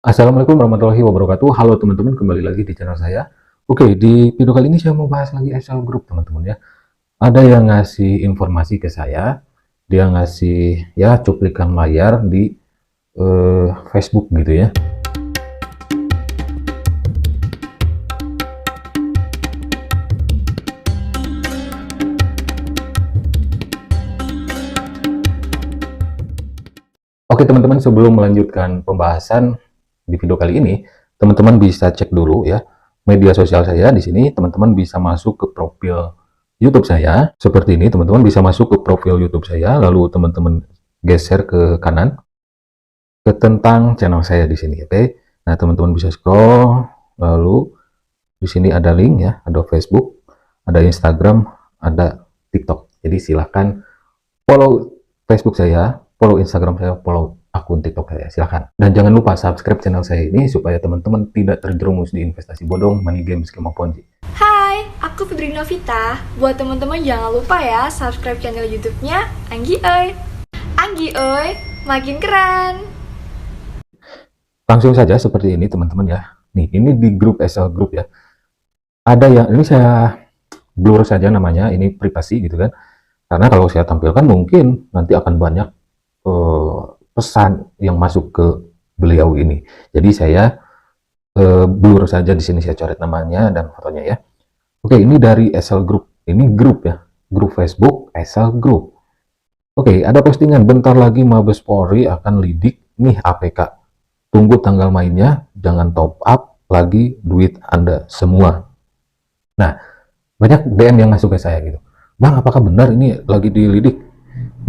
Assalamualaikum warahmatullahi wabarakatuh. Halo teman-teman, kembali lagi di channel saya. Oke, di video kali ini saya mau bahas lagi Excel Group teman-teman ya. Ada yang ngasih informasi ke saya, dia ngasih ya cuplikan layar di Facebook gitu ya. Oke teman-teman, sebelum melanjutkan pembahasan di video kali ini, teman-teman bisa cek dulu ya media sosial saya di sini. Teman-teman bisa masuk ke profil YouTube saya seperti ini. Teman-teman bisa masuk ke profil YouTube saya, lalu teman-teman geser ke kanan ke tentang channel saya di sini. Oke. Nah, teman-teman bisa scroll, lalu di sini ada link ya, ada Facebook, ada Instagram, ada TikTok. Jadi silahkan follow Facebook saya, follow Instagram saya, follow akun TikTok saya, silahkan. Dan jangan lupa subscribe channel saya ini supaya teman-teman tidak terjerumus di investasi bodong, money game, skema ponzi. Hai, aku Fitri Novita. Buat teman-teman jangan lupa ya subscribe channel YouTube-nya Anggi Oi. Anggi Oi, makin keren. Langsung saja seperti ini teman-teman ya. Nih, ini di grup Excel Group ya. Ada yang, ini saya blur saja namanya, ini privasi gitu kan. Karena kalau saya tampilkan mungkin nanti akan banyak pesan yang masuk ke beliau ini. Jadi saya blur saja di sini, saya coret namanya dan fotonya ya. Oke, ini dari Excel Group. Ini grup ya, grup Facebook Excel Group. Oke, ada postingan bentar lagi Mabes Polri akan lidik nih APK. Tunggu tanggal mainnya, jangan top up lagi duit Anda semua. Nah, banyak DM yang masuk ke saya gitu. Bang, apakah benar ini lagi dilidik?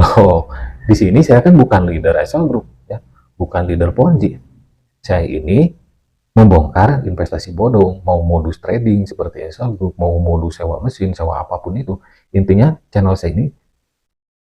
Oh, di sini saya kan bukan leader Excel Group ya, bukan leader Ponzi. Saya ini membongkar investasi bodong, mau modus trading seperti Excel Group, mau modus sewa mesin, sewa apapun itu. Intinya channel saya ini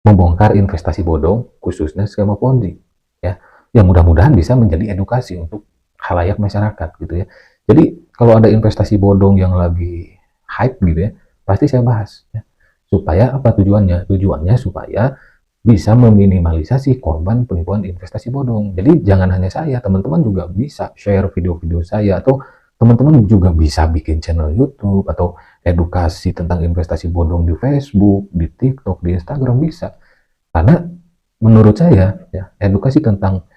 membongkar investasi bodong, khususnya skema Ponzi ya. Yang mudah-mudahan bisa menjadi edukasi untuk khalayak masyarakat gitu ya. Jadi kalau ada investasi bodong yang lagi hype gitu ya, pasti saya bahas ya. Supaya apa tujuannya? Tujuannya supaya bisa meminimalisasi korban penipuan investasi bodong. Jadi jangan hanya saya, teman-teman juga bisa share video-video saya, atau teman-teman juga bisa bikin channel YouTube atau edukasi tentang investasi bodong di Facebook, di TikTok, di Instagram bisa. Karena menurut saya ya, edukasi tentang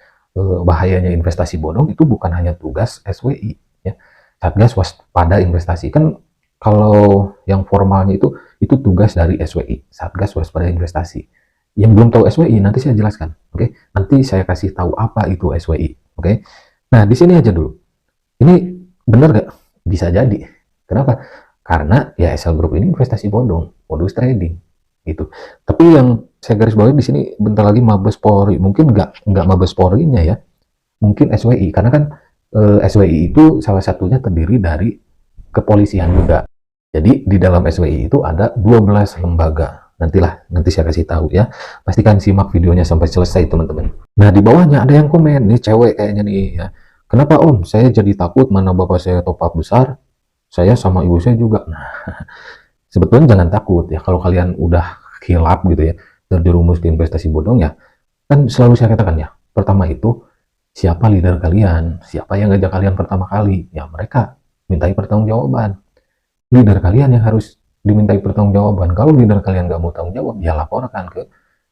bahayanya investasi bodong itu bukan hanya tugas SWI ya. Satgas Waspada Investasi kan, kalau yang formalnya itu tugas dari SWI, Satgas Waspada Investasi. Yang belum tahu SWI nanti saya jelaskan, oke? Nanti saya kasih tahu apa itu SWI, oke? Nah, di sini aja dulu. Ini benar gak? Bisa jadi. Kenapa? Karena ya Excel Group ini investasi bodong, modus trading gitu. Tapi yang saya garis bawahi di sini, bentar lagi Mabes Polri, mungkin nggak Mabes Polri-nya ya, mungkin SWI, karena kan SWI itu salah satunya terdiri dari kepolisian juga. Jadi di dalam SWI itu ada 12 lembaga. Nanti saya kasih tahu ya. Pastikan simak videonya sampai selesai teman-teman. Nah, di bawahnya ada yang komen, nih cewek kayaknya nih ya. Kenapa Om? Saya jadi takut, mana bapak saya top up besar, saya sama ibu saya juga. Nah, sebetulnya jangan takut ya, kalau kalian udah khilaf gitu ya, terjerumus ke investasi bodong ya, kan selalu saya katakan ya, pertama itu siapa leader kalian, siapa yang ngajak kalian pertama kali, ya mereka mintai pertanggungjawaban. Leader kalian yang harus dimintai pertanggungjawaban. Kalau leader kalian nggak mau tanggung jawab, ya laporkan ke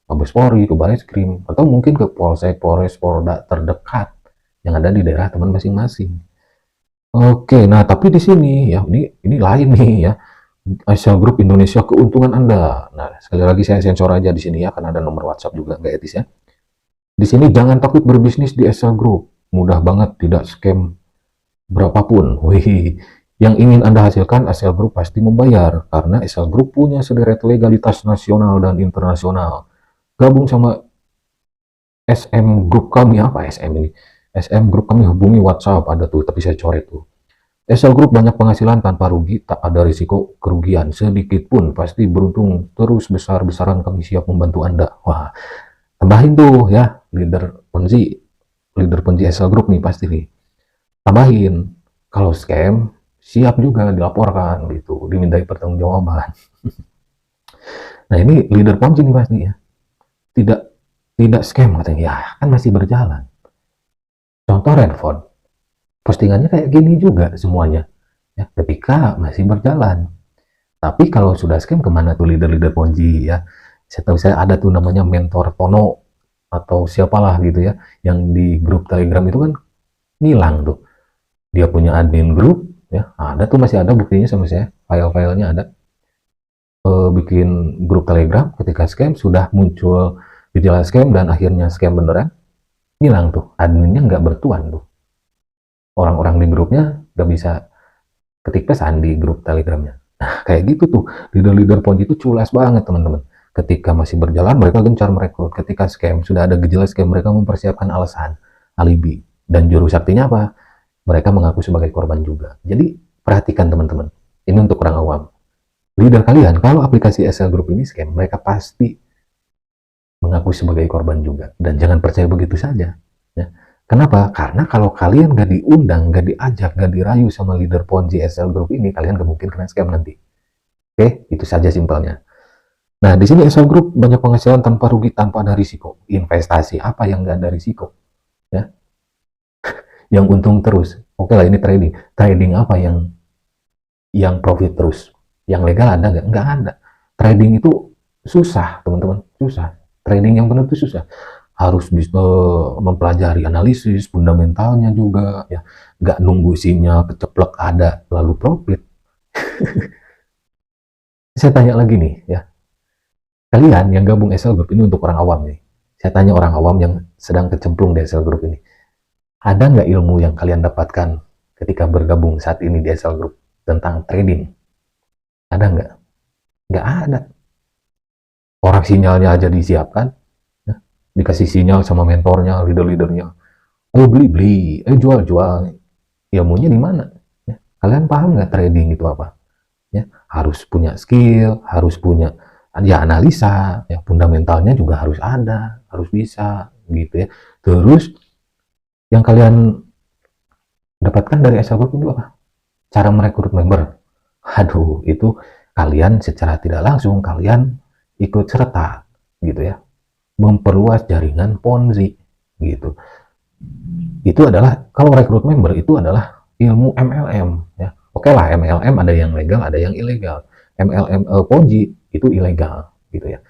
Mabes Polri, ke Barreskrim, atau mungkin ke Polsek, Polres, Polda terdekat yang ada di daerah teman masing-masing. Oke, nah tapi di sini ya, ini lain nih ya. Excel Group Indonesia, keuntungan Anda. Nah, sekali lagi saya sensor aja di sini ya, karena ada nomor WhatsApp juga, nggak etis ya. Di sini jangan takut berbisnis di Excel Group. Mudah banget, tidak scam berapapun. Wih, yang ingin Anda hasilkan, Excel Group pasti membayar. Karena Excel Group punya sederet legalitas nasional dan internasional. Gabung sama SM Group kami, apa SM ini? SM Group kami, hubungi WhatsApp, ada tuh, tapi saya coret tuh. Excel Group banyak penghasilan tanpa rugi, tak ada risiko kerugian sedikit pun, pasti beruntung terus, besar-besaran kami siap membantu Anda. Wah, tambahin tuh ya, leader Ponzi Excel Group nih pasti nih. Tambahin, kalau scam siap juga dilaporkan gitu, dimintai pertanggungjawaban. Nah, ini leader Ponzi nih pasti ya. Tidak scam katanya, ya kan masih berjalan. Contoh Redford. postingannya kayak gini juga semuanya ya ketika masih berjalan. Tapi kalau sudah scam, kemana tuh leader-leader Ponzi ya? Saya tahu, saya ada tuh namanya Mentor Tono atau siapalah gitu ya, yang di grup Telegram itu kan ngilang tuh. Dia punya admin grup ya, ada tuh, masih ada buktinya sama saya, file-filenya ada. Bikin grup Telegram, ketika scam sudah muncul gejala scam dan akhirnya scam beneran, ngilang tuh, adminnya nggak bertuan tuh. Orang-orang di grupnya nggak bisa ketik pesan di grup Telegramnya. Nah, kayak gitu tuh, leader-leader Ponzi itu culas banget teman-teman. Ketika masih berjalan mereka gencar merekrut, ketika scam sudah ada gejala scam mereka mempersiapkan alasan, alibi, dan juru saktinya apa? Mereka mengaku sebagai korban juga. Jadi perhatikan teman-teman, ini untuk orang awam. Leader kalian kalau aplikasi SL Group ini scam, mereka pasti mengaku sebagai korban juga, dan jangan percaya begitu saja ya. Kenapa? Karena kalau kalian gak diundang, gak diajak, gak dirayu sama leader Ponzi SL Group ini, kalian gak mungkin kena scam nanti. Oke, itu saja simpelnya. Nah, di sini SL Group banyak penghasilan tanpa rugi, tanpa ada risiko. Investasi apa yang gak ada risiko? Ya, yang untung terus. Oke lah, ini trading. Trading apa yang profit terus? Yang legal ada nggak? Nggak ada. Trading itu susah, teman-teman. Susah. Trading yang benar itu susah. Harus bisa mempelajari analisis, fundamentalnya juga. Ya, nggak nunggu sinyal keceplek ada, lalu profit. Saya tanya lagi nih, ya. Kalian yang gabung SL Group ini untuk orang awam nih. Saya tanya orang awam yang sedang kecemplung di SL Group ini. Ada nggak ilmu yang kalian dapatkan ketika bergabung saat ini di SL Group tentang trading? Ada nggak? Nggak ada. Orang sinyalnya aja disiapkan, ya. Dikasih sinyal sama mentornya, leader-leadernya. Ayo beli-beli, ayo jual-jual. Ilmunya di mana? Ya. Kalian paham nggak trading itu apa? Ya, harus punya skill, harus punya ya analisa, ya fundamentalnya juga harus ada, harus bisa gitu ya. Terus yang kalian dapatkan dari SL Group itu apa? Cara merekrut member. Aduh, itu kalian secara tidak langsung kalian ikut serta gitu ya, memperluas jaringan Ponzi gitu. Itu adalah, kalau rekrut member itu adalah ilmu MLM ya. Oke lah, MLM ada yang legal, ada yang ilegal. MLM Ponzi itu ilegal gitu ya.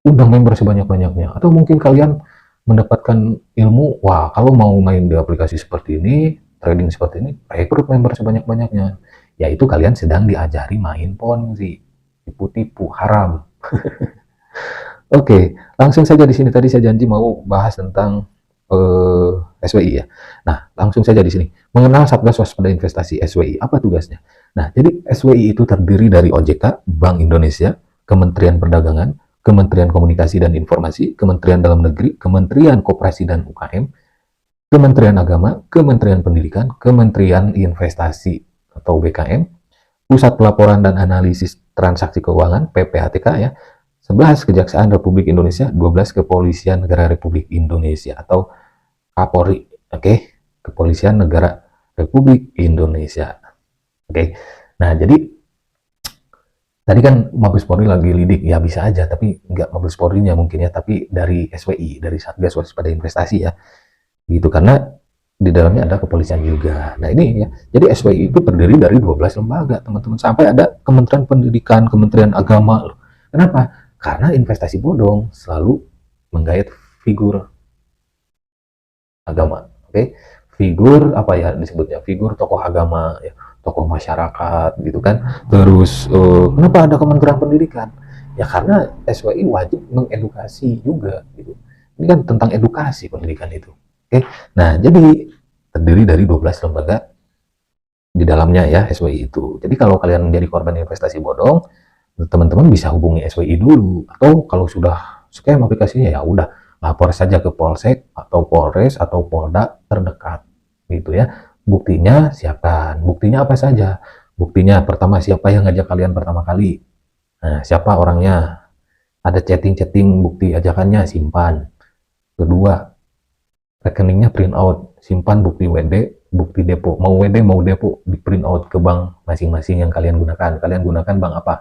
Undang member sebanyak-banyaknya, atau mungkin kalian mendapatkan ilmu, wah kalau mau main di aplikasi seperti ini, trading seperti ini, rekrut member sebanyak-banyaknya. Yaitu kalian sedang diajari main Ponzi, tipu-tipu, haram. Oke, langsung saja di sini. Tadi saya janji mau bahas tentang SWI ya. Nah, langsung saja di sini. Mengenal Satgas Waspada Investasi SWI, apa tugasnya? Nah, jadi SWI itu terdiri dari OJK, Bank Indonesia, Kementerian Perdagangan, Kementerian Komunikasi dan Informasi, Kementerian Dalam Negeri, Kementerian Koperasi dan UKM, Kementerian Agama, Kementerian Pendidikan, Kementerian Investasi atau BKM, Pusat Pelaporan dan Analisis Transaksi Keuangan (PPATK) ya, 11 Kejaksaan Republik Indonesia, 12 Kepolisian Negara Republik Indonesia atau Kapolri, oke, Kepolisian Negara Republik Indonesia. Oke. Nah, jadi tadi kan Mabes Polri lagi lidik, ya bisa aja, tapi nggak Mabes Polrinya mungkin ya, tapi dari SWI, dari Satgas Waspada Investasi ya, gitu, karena di dalamnya ada kepolisian juga. Nah ini ya, jadi SWI itu terdiri dari 12 lembaga teman-teman, sampai ada Kementerian Pendidikan, Kementerian Agama. Kenapa? Karena investasi bodong selalu menggait figur agama, oke? Figur apa ya disebutnya? Figur tokoh agama ya, tokoh masyarakat gitu kan. Terus kenapa ada Kementerian Pendidikan? Ya karena SWI wajib mengedukasi juga gitu. Ini kan tentang edukasi pendidikan itu. Oke. Nah, jadi terdiri dari 12 lembaga di dalamnya ya SWI itu. Jadi kalau kalian menjadi korban investasi bodong, teman-teman bisa hubungi SWI dulu, atau kalau sudah scam aplikasinya ya udah lapor saja ke Polsek atau Polres atau Polda terdekat gitu ya. Buktinya siapkan. Buktinya apa saja? Buktinya pertama, siapa yang ngajak kalian pertama kali. Nah, siapa orangnya? Ada chatting-chatting, bukti ajakannya simpan. Kedua, rekeningnya print out, simpan bukti WD, bukti depo. Mau WD mau depo, di print out ke bank masing-masing yang kalian gunakan. Kalian gunakan bank apa?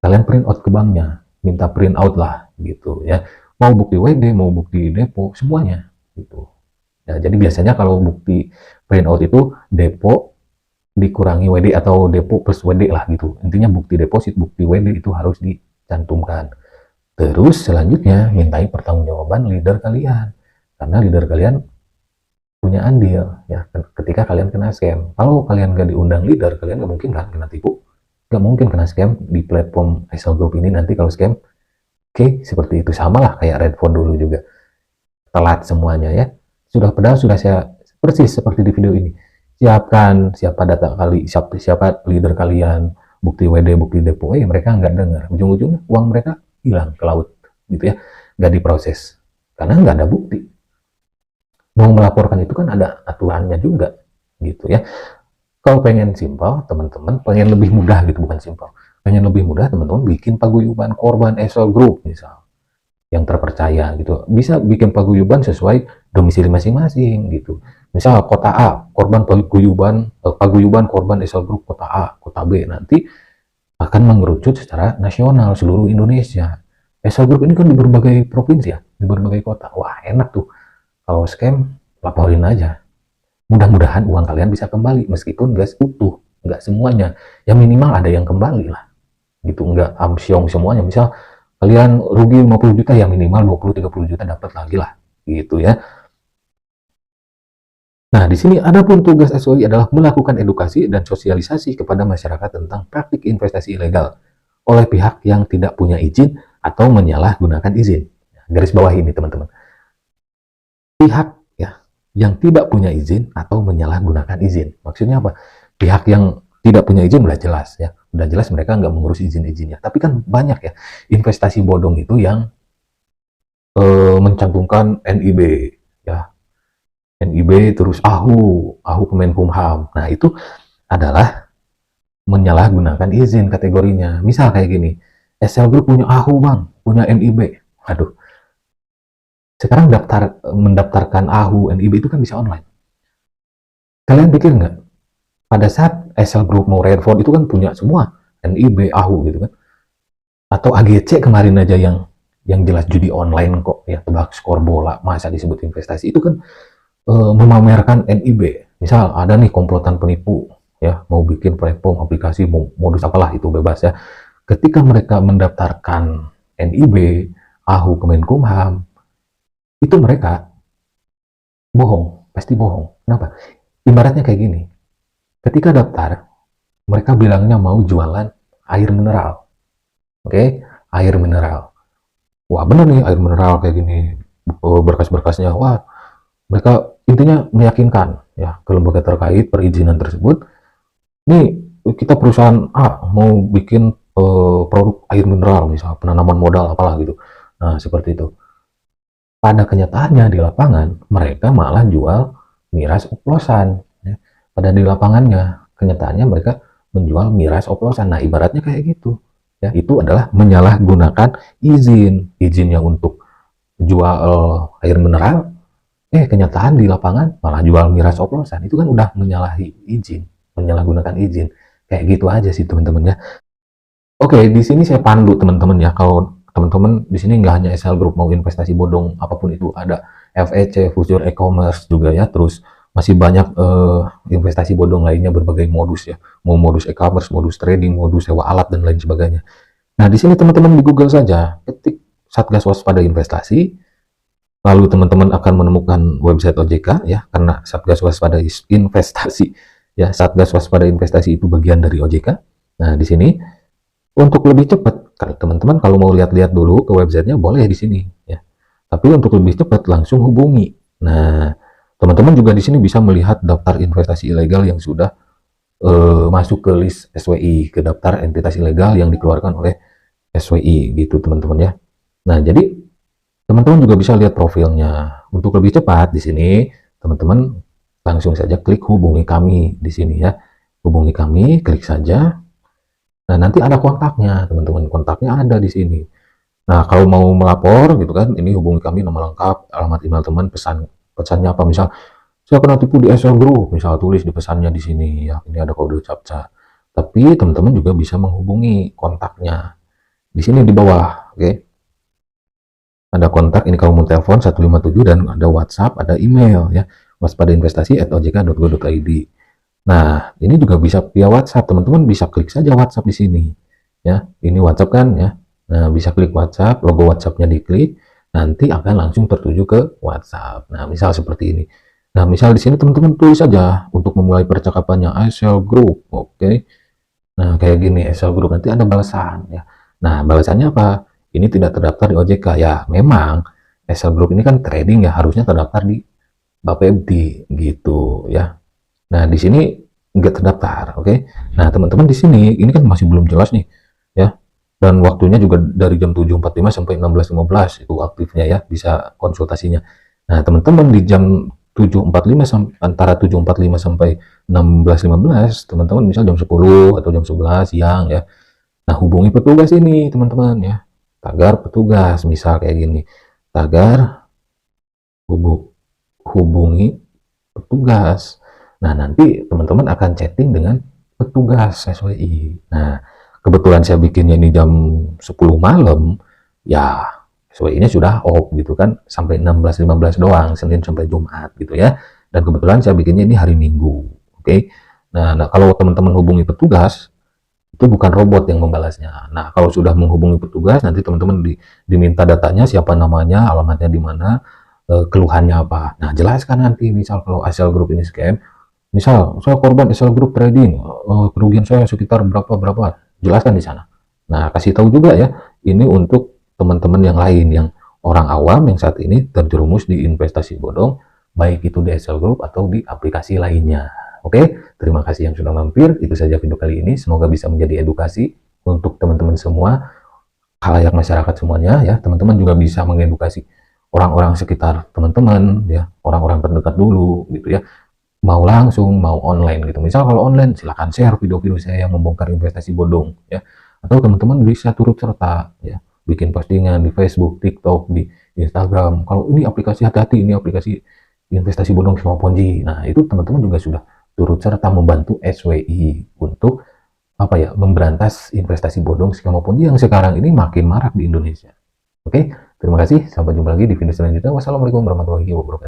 Kalian print out ke banknya, minta print out lah gitu ya. Mau bukti WD, mau bukti depo, semuanya gitu. Ya, jadi biasanya kalau bukti Printout itu depo dikurangi WD atau depo plus WD lah gitu. Intinya bukti deposit, bukti WD itu harus dicantumkan. Terus selanjutnya mintai pertanggungjawaban leader kalian. Karena leader kalian punya andil ya ketika kalian kena scam. Kalau kalian gak diundang leader, kalian gak mungkin kan kena tipu. Gak mungkin kena scam di platform Excel Group ini nanti kalau scam. Oke, seperti itu. Sama lah kayak Redphone dulu juga. Telat semuanya ya. Padahal sudah saya persis seperti di video ini. Siapkan siapa data siapa leader kalian, bukti WD, bukti depo. Mereka nggak dengar. Ujung-ujungnya uang mereka hilang ke laut gitu ya. Nggak diproses. Karena nggak ada bukti. Mau melaporkan itu kan ada aturannya juga gitu ya. Kalau pengen simpel, teman-teman, pengen lebih mudah gitu, bukan simpel. Pengen lebih mudah, teman-teman bikin paguyuban korban Excel Group misal yang terpercaya gitu. Bisa bikin paguyuban sesuai domisili masing-masing gitu. Misal kota A, korban paguyuban korban Excel Group kota A, kota B nanti akan mengerucut secara nasional seluruh Indonesia. Excel Group ini kan di berbagai provinsi ya, di berbagai kota. Wah, enak tuh. Kalau scam, laporin aja. Mudah-mudahan uang kalian bisa kembali meskipun gak utuh, nggak semuanya. Ya minimal ada yang kembali lah. Gitu, nggak amsyong semuanya. Misal kalian rugi 50 juta ya minimal 20-30 juta dapat lagi lah gitu ya. Nah, di sini adapun tugas SOI adalah melakukan edukasi dan sosialisasi kepada masyarakat tentang praktik investasi ilegal oleh pihak yang tidak punya izin atau menyalahgunakan izin. Garis bawah ini teman-teman. Pihak ya yang tidak punya izin atau menyalahgunakan izin. Maksudnya apa? Pihak yang tidak punya izin udah jelas ya, udah jelas mereka nggak mengurus izin-izinnya. Tapi kan banyak ya investasi bodong itu yang mencantumkan NIB ya, NIB terus AHU Kemenkumham. Nah itu adalah menyalahgunakan izin kategorinya. Misal kayak gini, Excel Group punya AHU bang, punya NIB. Aduh, sekarang mendaftarkan AHU NIB itu kan bisa online. Kalian pikir nggak? Pada saat Excel Group mau Redphone itu kan punya semua NIB, AHU gitu kan. Atau AGC kemarin aja yang jelas judi online kok ya, tebak skor bola, masa disebut investasi. Itu kan memamerkan NIB. Misal ada nih komplotan penipu ya, mau bikin platform aplikasi modus apalah itu bebas ya. Ketika mereka mendaftarkan NIB, AHU Kemenkumham, itu mereka bohong, pasti bohong. Kenapa? Ibaratnya kayak gini. Ketika daftar, mereka bilangnya mau jualan air mineral. Oke, air mineral. Wah, bener nih air mineral kayak gini. Berkas-berkasnya, wah, mereka intinya meyakinkan ya ke lembaga terkait perizinan tersebut. Nih, kita perusahaan A mau bikin produk air mineral, misal penanaman modal apalah gitu. Nah, seperti itu. Pada kenyataannya di lapangan, mereka malah jual miras oplosan. Ya. Pada di lapangannya, kenyataannya mereka menjual miras oplosan. Nah, ibaratnya kayak gitu. Ya, itu adalah menyalahgunakan izin yang untuk jual air mineral. Kenyataan di lapangan malah jual miras oplosan. Itu kan udah menyalahi izin, menyalahgunakan izin. Kayak gitu aja sih teman-teman ya. Oke, di sini saya pandu teman-teman ya. Kalau teman-teman di sini nggak hanya SL Group mau investasi bodong apapun itu, ada FEC, Future E-commerce juga ya. Terus masih banyak investasi bodong lainnya berbagai modus ya. Mau modus e-commerce, modus trading, modus sewa alat dan lain sebagainya. Nah, di sini teman-teman di Google saja ketik Satgas Waspada Investasi, lalu teman-teman akan menemukan website OJK ya, karena Satgas Waspada Investasi ya, Satgas Waspada Investasi itu bagian dari OJK. Nah, di sini untuk lebih cepat, teman-teman kalau mau lihat-lihat dulu ke websitenya boleh di sini ya. Tapi untuk lebih cepat langsung hubungi. Nah, teman-teman juga di sini bisa melihat daftar investasi ilegal yang sudah masuk ke list SWI, ke daftar entitas ilegal yang dikeluarkan oleh SWI gitu teman-teman ya. Nah, jadi teman-teman juga bisa lihat profilnya. Untuk lebih cepat di sini, teman-teman langsung saja klik hubungi kami di sini ya. Hubungi kami, klik saja. Nah, nanti ada kontaknya, teman-teman. Kontaknya ada di sini. Nah, kalau mau melapor gitu kan, ini hubungi kami, nama lengkap, alamat email teman, pesannya apa, misal saya kena tipu di SL Group, misal tulis di pesannya di sini ya. Ini ada kode captcha. Tapi teman-teman juga bisa menghubungi kontaknya di sini di bawah, oke. Ada kontak, ini kalau mau telepon 157 dan ada WhatsApp, ada email ya. waspadainvestasi@ojk.go.id. Nah, ini juga bisa via WhatsApp, teman-teman bisa klik saja WhatsApp di sini. Ya, ini WhatsApp kan ya. Nah, bisa klik WhatsApp, logo WhatsApp-nya diklik, nanti akan langsung tertuju ke WhatsApp. Nah, misal seperti ini. Nah, misal di sini teman-teman tulis saja untuk memulai percakapannya ESL Group. Oke. Nah, kayak gini ESL Group, nanti ada balasan ya. Nah, balasannya apa? Ini tidak terdaftar di OJK. Ya, memang ESL Group ini kan trading ya, harusnya terdaftar di Bapepti gitu ya. Nah, di sini nggak terdaftar, oke. Nah, teman-teman di sini ini kan masih belum jelas nih ya. Dan waktunya juga dari jam 7.45 sampai 16.15 itu aktifnya ya, bisa konsultasinya. Nah, teman-teman di jam 7.45 antara 7.45 sampai 16.15, teman-teman misal jam 10 atau jam 11 siang ya. Nah, hubungi petugas ini, teman-teman ya. Tagar petugas, misal kayak gini. Tagar hubungi petugas. Nah, nanti teman-teman akan chatting dengan petugas SWI. Nah, kebetulan saya bikinnya ini jam 10 malam, ya SWI-nya sudah off gitu kan, sampai 16.15 doang, Senin sampai Jumat gitu ya. Dan kebetulan saya bikinnya ini hari Minggu, oke. Nah, kalau teman-teman hubungi petugas, itu bukan robot yang membalasnya. Nah, kalau sudah menghubungi petugas, nanti teman-teman diminta datanya, siapa namanya, alamatnya di mana, keluhannya apa. Nah, jelaskan nanti, misal kalau ESL Group ini scam, misal saya korban ESL Group trading, kerugian saya sekitar berapa, jelaskan di sana. Nah, kasih tahu juga ya, ini untuk teman-teman yang lain, yang orang awam yang saat ini terjerumus di investasi bodong, baik itu di ESL Group atau di aplikasi lainnya. Oke, terima kasih yang sudah mampir. Itu saja video kali ini. Semoga bisa menjadi edukasi untuk teman-teman semua, khalayak masyarakat semuanya ya. Teman-teman juga bisa mengedukasi orang-orang sekitar teman-teman ya, orang-orang terdekat dulu gitu ya. Mau langsung, mau online gitu. Misal kalau online, silahkan share video-video saya yang membongkar investasi bodong ya. Atau teman-teman bisa turut serta ya, bikin postingan di Facebook, TikTok, di Instagram. Kalau ini aplikasi hati-hati, ini aplikasi investasi bodong sama Ponzi. Nah, itu teman-teman juga sudah turut serta membantu SWI untuk apa ya, memberantas investasi bodong skema Ponzi yang sekarang ini makin marak di Indonesia. Oke, terima kasih. Sampai jumpa lagi di video selanjutnya. Wassalamualaikum warahmatullahi wabarakatuh.